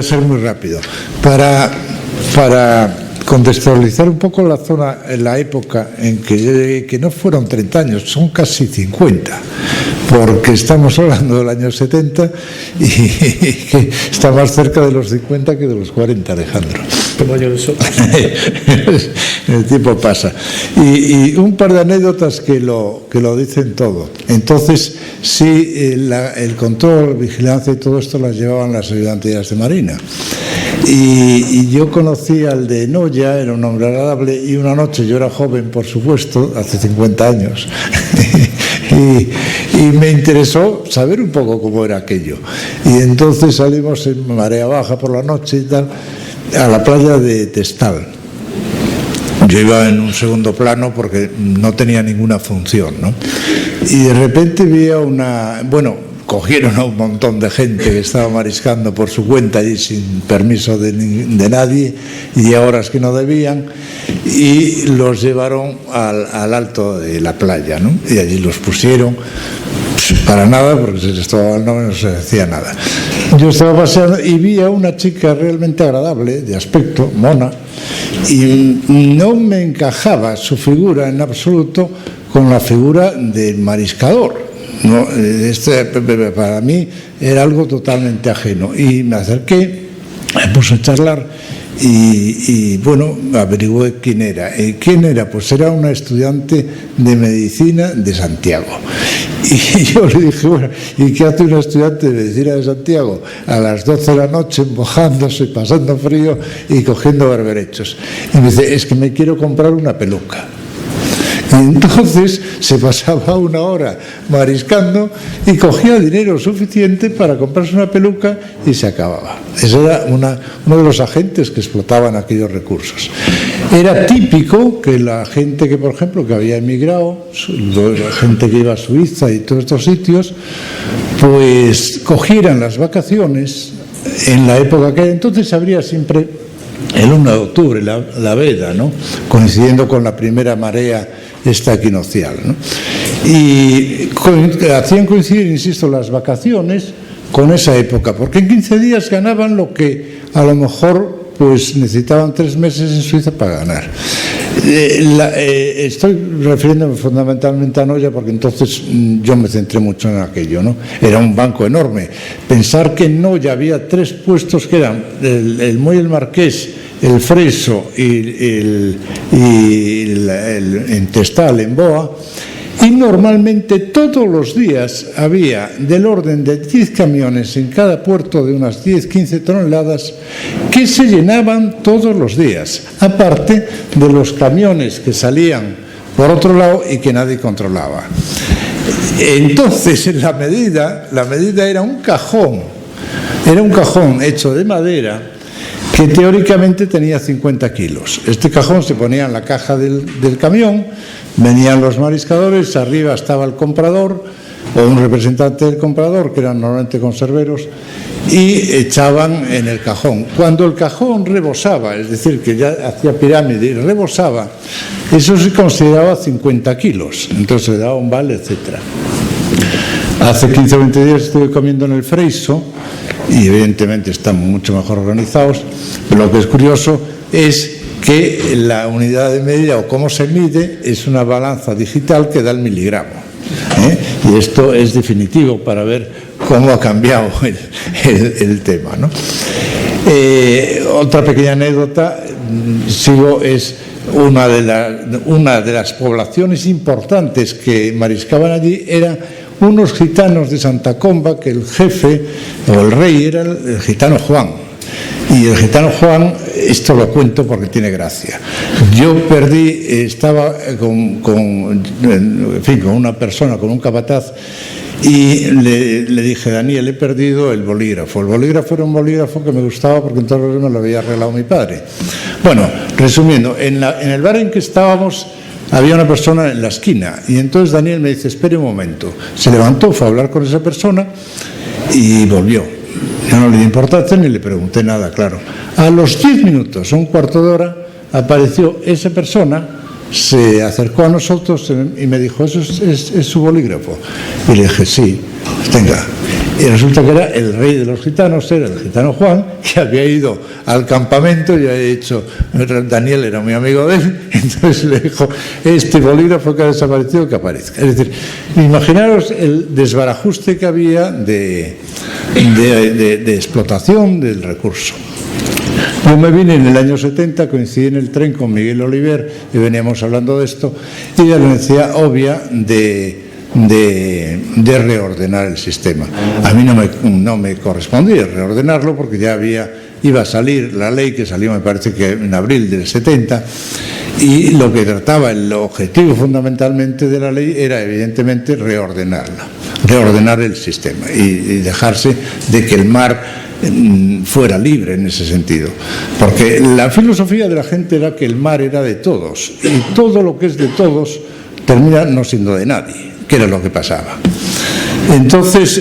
a ser muy rápido. Para contextualizar un poco la zona, en la época en que yo llegué, que no fueron 30 años, son casi 50, porque estamos hablando del año 70 y que está más cerca de los 50 que de los 40, Alejandro. Como yo nosotros. El tiempo pasa. Y un par de anécdotas que lo dicen todo. Entonces, sí, el control, vigilancia y todo esto las llevaban las ayudantías de Marina. Y yo conocí al de Noya, era un hombre agradable, y una noche, yo era joven, por supuesto, hace 50 años, y me interesó saber un poco cómo era aquello. Y entonces salimos en marea baja por la noche y tal, a la playa de Testal. Yo iba en un segundo plano porque no tenía ninguna función, ¿no? Y de repente vi cogieron a un montón de gente que estaba mariscando por su cuenta y sin permiso de nadie y a horas que no debían, y los llevaron al alto de la playa, ¿no? Y allí los pusieron para nada, porque se les tomaba el nombre y no se decía nada. Yo estaba paseando y vi a una chica realmente agradable, de aspecto, mona, y no me encajaba su figura en absoluto con la figura del mariscador. No, para mí era algo totalmente ajeno, y me acerqué, me puse a charlar y bueno, averigué quién era. ¿Quién era? Pues era una estudiante de medicina de Santiago. Y yo le dije, bueno, ¿y qué hace una estudiante de medicina de Santiago a las 12 de la noche mojándose, pasando frío y cogiendo berberechos? Y me dice, es que me quiero comprar una peluca. Y entonces se pasaba una hora mariscando y cogía dinero suficiente para comprarse una peluca y se acababa. Ese era uno de los agentes que explotaban aquellos recursos. Era típico que la gente que, por ejemplo, que había emigrado, la gente que iba a Suiza y todos estos sitios, pues cogieran las vacaciones en la época que entonces habría siempre el 1 de octubre, la veda, ¿no? Coincidiendo con la primera marea equinoccial, ¿no? Y hacían coincidir, insisto, las vacaciones con esa época, porque en 15 días ganaban lo que a lo mejor pues necesitaban 3 meses en Suiza para ganar. Estoy refiriéndome fundamentalmente a Noya porque entonces yo me centré mucho en aquello, ¿no? Era un banco enorme. Pensar que en Noya había 3 puestos que eran el Muelle del Marqués, el Freso y en Testal, en Boa, y normalmente todos los días había del orden de 10 camiones en cada puerto de unas 10-15 toneladas que se llenaban todos los días, aparte de los camiones que salían por otro lado y que nadie controlaba. Entonces la medida era un cajón hecho de madera que teóricamente tenía 50 kilos. Este cajón se ponía en la caja del camión, venían los mariscadores, arriba estaba el comprador o un representante del comprador, que eran normalmente conserveros, y echaban en el cajón. Cuando el cajón rebosaba, es decir, que ya hacía pirámide y rebosaba, eso se consideraba 50 kilos, entonces se daba un vale, etc. Hace 15 o 20 días estuve comiendo en el Freiso y evidentemente están mucho mejor organizados, pero lo que es curioso es que la unidad de medida o cómo se mide es una balanza digital que da el miligramo, y esto es definitivo para ver cómo ha cambiado el tema, ¿no? Otra pequeña anécdota, es una de las poblaciones importantes que mariscaban allí, eran unos gitanos de Santa Comba, que el jefe o el rey era el gitano Juan. Y el gitano Juan, esto lo cuento porque tiene gracia. Yo estaba con una persona, con un capataz, y le dije, Daniel, he perdido el bolígrafo. El bolígrafo era un bolígrafo que me gustaba porque entonces me lo había arreglado mi padre. Bueno, resumiendo, en el bar en que estábamos había una persona en la esquina y entonces Daniel me dice, espere un momento. Se levantó, fue a hablar con esa persona y volvió. Yo no le di importancia ni le pregunté nada, claro. A los 10 minutos, un cuarto de hora, apareció esa persona, se acercó a nosotros y me dijo, ¿eso es su bolígrafo? Y le dije, sí, tenga. Y resulta que era el rey de los gitanos, era el gitano Juan, que había ido al campamento y había dicho, Daniel era muy amigo de él, entonces le dijo, este bolígrafo que ha desaparecido, que aparezca. Es decir, imaginaros el desbarajuste que había de explotación del recurso. Yo me vine en el año 70, coincidí en el tren con Miguel Oliver y veníamos hablando de esto y de la necesidad obvia de reordenar el sistema. A mí no me correspondía reordenarlo porque ya iba a salir la ley, que salió me parece que en abril del 70, y lo que trataba, el objetivo fundamentalmente de la ley era evidentemente reordenar el sistema y dejarse de que el mar fuera libre en ese sentido, porque la filosofía de la gente era que el mar era de todos y todo lo que es de todos termina no siendo de nadie, que era lo que pasaba. Entonces,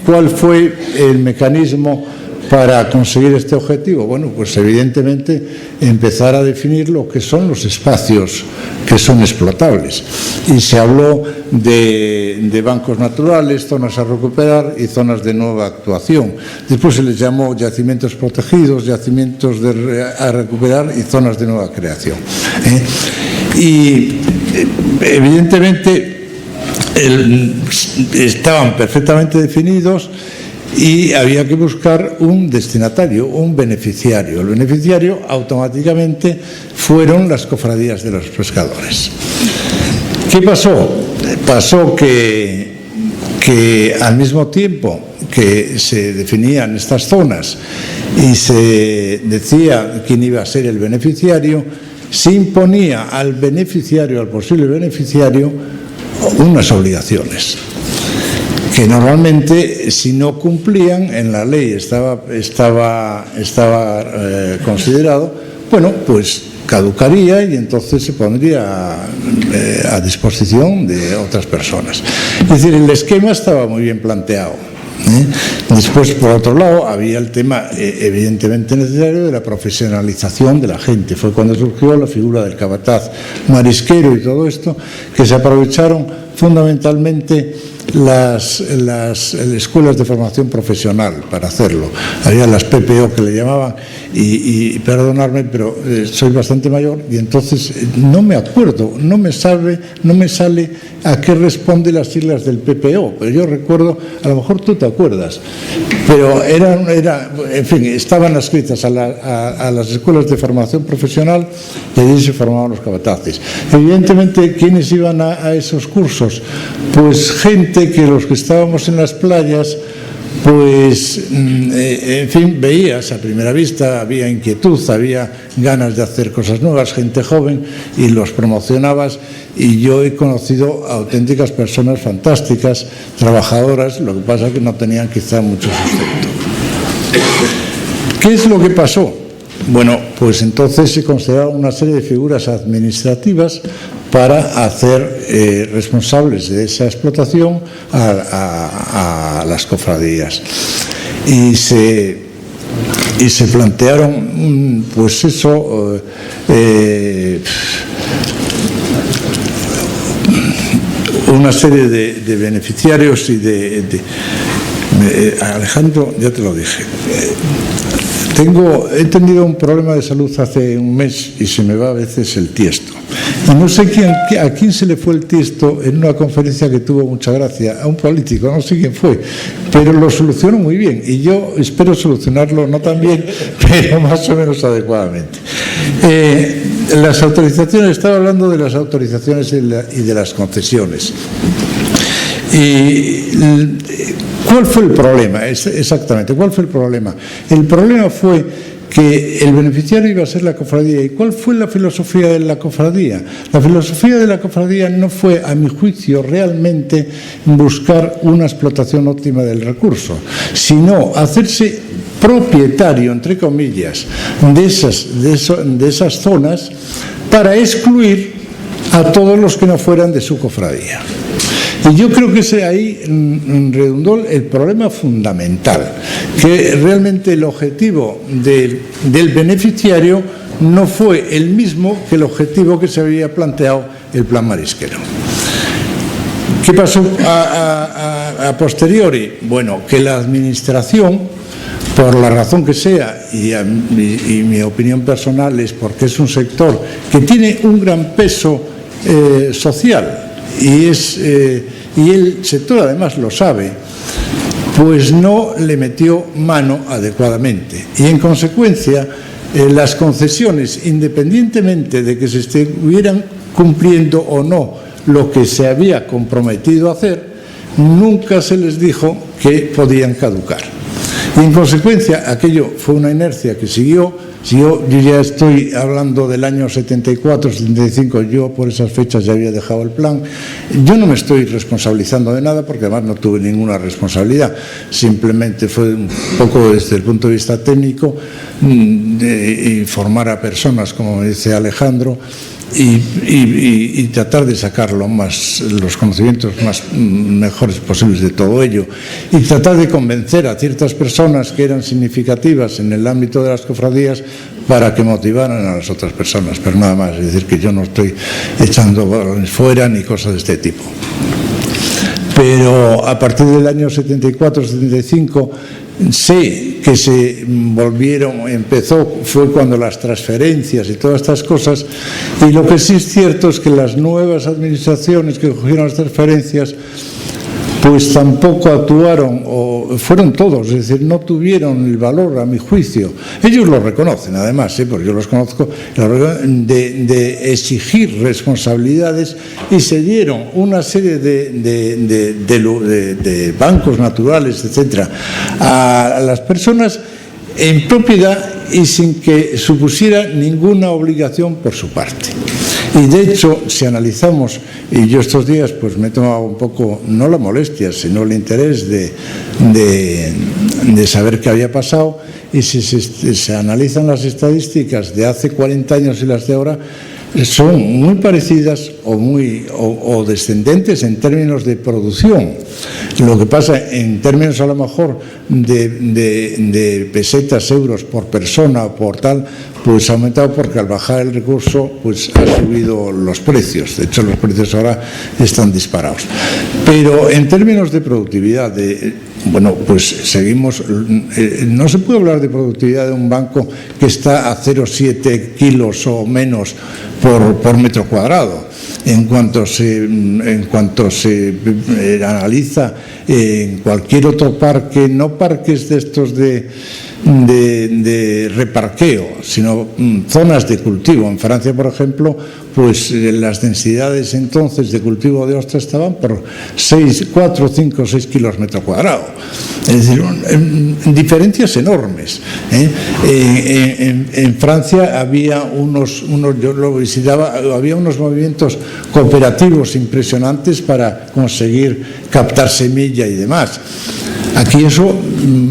¿cuál fue el mecanismo para conseguir este objetivo? Bueno, pues evidentemente empezar a definir lo que son los espacios que son explotables. Y se habló de bancos naturales, zonas a recuperar y zonas de nueva actuación. Después se les llamó yacimientos protegidos, yacimientos a recuperar y zonas de nueva creación. Y evidentemente estaban perfectamente definidos y había que buscar un destinatario, un beneficiario. El beneficiario automáticamente fueron las cofradías de los pescadores. ¿Qué pasó? Pasó que al mismo tiempo que se definían estas zonas y se decía quién iba a ser el beneficiario, se imponía al beneficiario, al posible beneficiario, unas obligaciones que normalmente, si no cumplían, en la ley estaba considerado, bueno, pues caducaría y entonces se pondría a disposición de otras personas. Es decir, el esquema estaba muy bien planteado. Después, por otro lado, había el tema evidentemente necesario de la profesionalización de la gente. Fue cuando surgió la figura del capataz marisquero y todo esto, que se aprovecharon fundamentalmente las escuelas de formación profesional para hacerlo. Había las PPO que le llamaban y perdonadme, pero soy bastante mayor y entonces no me acuerdo, no me sale a qué responde las siglas del PPO, pero yo recuerdo, a lo mejor tú te acuerdas, pero en fin, estaban adscritas a las escuelas de formación profesional y allí se formaban los capataces. Evidentemente, ¿quiénes iban a esos cursos? Pues gente que los que estábamos en las playas, pues, en fin, veías a primera vista, había inquietud, había ganas de hacer cosas nuevas, gente joven, y los promocionabas, y yo he conocido auténticas personas fantásticas, trabajadoras, lo que pasa es que no tenían quizá mucho sustento. ¿Qué es lo que pasó? Bueno, pues entonces se consideraron una serie de figuras administrativas para hacer responsables de esa explotación a las cofradías. Y se plantearon, pues eso, una serie de beneficiarios y Alejandro, ya te lo dije. He tenido un problema de salud hace un mes y se me va a veces el tiesto. Y no sé a quién se le fue el tiesto en una conferencia que tuvo mucha gracia, a un político, no sé quién fue, pero lo solucionó muy bien y yo espero solucionarlo no tan bien, pero más o menos adecuadamente. Las autorizaciones, estaba hablando de las autorizaciones y de las concesiones. ¿Cuál fue el problema? Exactamente, ¿cuál fue el problema? El problema fue que el beneficiario iba a ser la cofradía. ¿Y cuál fue la filosofía de la cofradía? La filosofía de la cofradía no fue, a mi juicio, realmente buscar una explotación óptima del recurso, sino hacerse propietario, entre comillas, de esas zonas para excluir a todos los que no fueran de su cofradía. Y yo creo que ahí redundó el problema fundamental, que realmente el objetivo del beneficiario no fue el mismo que el objetivo que se había planteado el plan marisquero. ¿Qué pasó a posteriori? Bueno, que la administración, por la razón que sea, y mi opinión personal es porque es un sector que tiene un gran peso social y el sector además lo sabe, pues no le metió mano adecuadamente y en consecuencia las concesiones, independientemente de que se estuvieran cumpliendo o no lo que se había comprometido a hacer, nunca se les dijo que podían caducar. Y en consecuencia aquello fue una inercia que siguió. Yo ya estoy hablando del año 74, 75, yo por esas fechas ya había dejado el plan. Yo no me estoy responsabilizando de nada porque además no tuve ninguna responsabilidad, simplemente fue un poco desde el punto de vista técnico informar a personas, como me dice Alejandro, y tratar de sacar los conocimientos mejores posibles de todo ello y tratar de convencer a ciertas personas que eran significativas en el ámbito de las cofradías para que motivaran a las otras personas, pero nada más. Es decir, que yo no estoy echando balones fuera ni cosas de este tipo. Pero a partir del año 74-75 sé que fue cuando las transferencias y todas estas cosas, y lo que sí es cierto es que las nuevas administraciones que cogieron las transferencias pues tampoco actuaron, o fueron todos, es decir, no tuvieron el valor, a mi juicio. Ellos lo reconocen, además, porque yo los conozco, de exigir responsabilidades, y se dieron una serie de bancos naturales, etcétera, a las personas en propiedad y sin que supusiera ninguna obligación por su parte. Y de hecho, si analizamos, y yo estos días pues me he tomado un poco, no la molestia, sino el interés de saber qué había pasado, y si se analizan las estadísticas de hace 40 años y las de ahora, son muy parecidas o descendentes en términos de producción. Lo que pasa en términos a lo mejor de pesetas, euros por persona o por tal, pues ha aumentado porque al bajar el recurso pues ha subido los precios. De hecho, los precios ahora están disparados. Pero en términos de productividad, bueno, pues seguimos. No se puede hablar de productividad de un banco que está a 0,7 kilos o menos por metro cuadrado. En cuanto se analiza en cualquier otro parque, no parques de estos de reparqueo, sino zonas de cultivo. En Francia, por ejemplo, pues las densidades entonces de cultivo de ostra estaban por 4, 5, 6 kilos metro cuadrado. Es decir, diferencias enormes. En Francia había yo lo visitaba, había unos movimientos cooperativos impresionantes para conseguir captar semilla y demás. Aquí eso,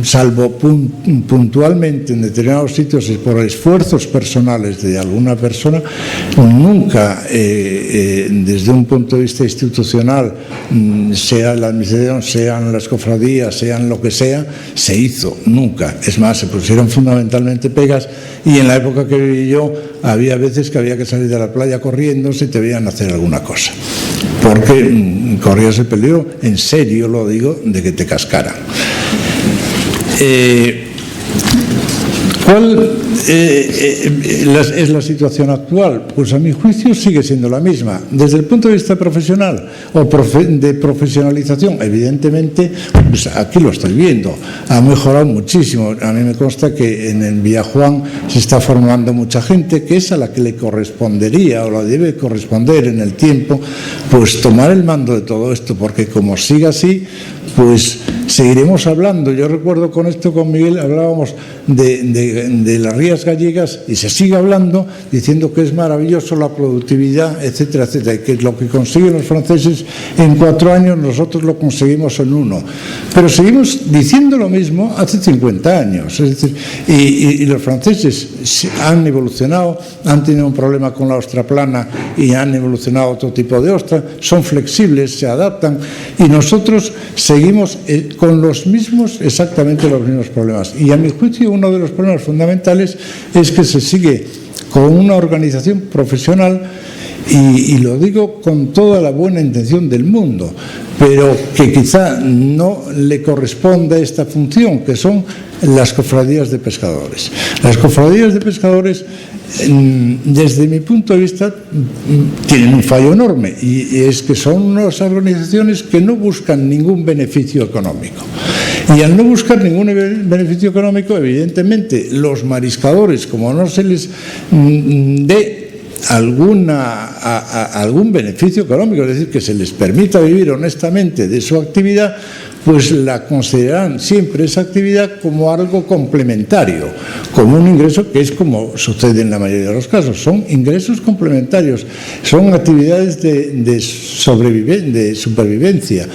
salvo puntualmente en determinados sitios y por esfuerzos personales de alguna persona, nunca desde un punto de vista institucional, sea la administración, sean las cofradías, sean lo que sea, se hizo, nunca. Es más, se pusieron fundamentalmente pegas, y en la época que viví yo había veces que había que salir de la playa corriendo si te veían hacer alguna cosa, porque corrías el peligro, en serio lo digo, de que te cascaran. ¿Cuál es la situación actual? Pues a mi juicio sigue siendo la misma. Desde el punto de vista profesional o de profesionalización, evidentemente, pues aquí lo estoy viendo, ha mejorado muchísimo. A mí me consta que en el Villajuan se está formando mucha gente, que es a la que le correspondería o la debe corresponder en el tiempo, pues tomar el mando de todo esto, porque como siga así, pues seguiremos hablando. Yo recuerdo con Miguel hablábamos de las rías gallegas, y se sigue hablando diciendo que es maravilloso la productividad, etcétera, etcétera, y que lo que consiguen los franceses en 4 años nosotros lo conseguimos en 1. Pero seguimos diciendo lo mismo hace 50 años. Es decir, y los franceses han evolucionado, han tenido un problema con la ostra plana y han evolucionado otro tipo de ostra, son flexibles, se adaptan, y nosotros seguimos con exactamente los mismos problemas. Y a mi juicio uno de los problemas fundamentales es que se sigue con una organización profesional y lo digo con toda la buena intención del mundo, pero que quizá no le corresponde a esta función, que son las cofradías de pescadores. Las cofradías de pescadores, desde mi punto de vista, tienen un fallo enorme, y es que son unas organizaciones que no buscan ningún beneficio económico. Y al no buscar ningún beneficio económico, evidentemente, los mariscadores, como no se les dé algún beneficio económico, es decir, que se les permita vivir honestamente de su actividad, pues la considerarán siempre esa actividad como algo complementario, como un ingreso, que es como sucede en la mayoría de los casos, son ingresos complementarios, son actividades de supervivencia,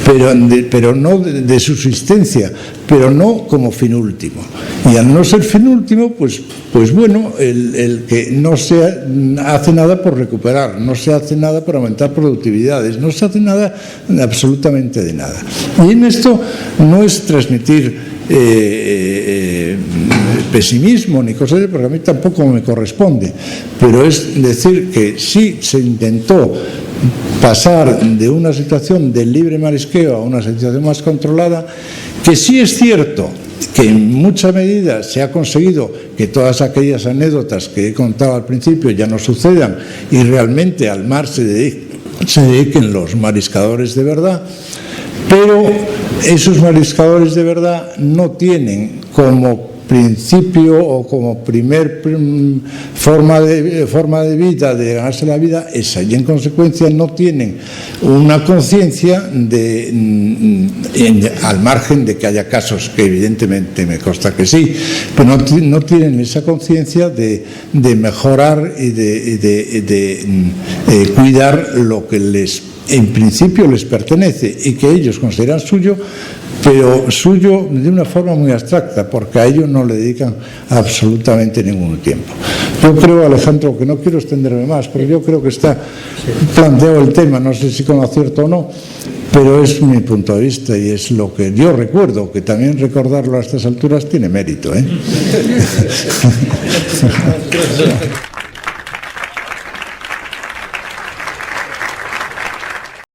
pero no de subsistencia, pero no como fin último. Y al no ser fin último, pues bueno, el que no se hace nada por recuperar, no se hace nada por aumentar productividades, no se hace nada, absolutamente de nada. Y en esto no es transmitir pesimismo ni cosas así, porque a mí tampoco me corresponde, pero es decir que sí se intentó pasar de una situación de libre marisqueo a una situación más controlada, que sí es cierto que en mucha medida se ha conseguido que todas aquellas anécdotas que he contado al principio ya no sucedan y realmente al mar se dediquen los mariscadores de verdad, pero esos mariscadores de verdad no tienen como principio o como primer forma de vida, de ganarse la vida, esa, y en consecuencia no tienen una conciencia al margen de que haya casos que evidentemente me consta que sí, pero no tienen esa conciencia de mejorar y de cuidar lo que en principio les pertenece y que ellos consideran suyo, pero suyo de una forma muy abstracta, porque a ello no le dedican absolutamente ningún tiempo. Yo creo, Alejandro, que no quiero extenderme más, pero yo creo que está planteado el tema, no sé si con acierto o no, pero es mi punto de vista y es lo que yo recuerdo, que también recordarlo a estas alturas tiene mérito, ¿eh?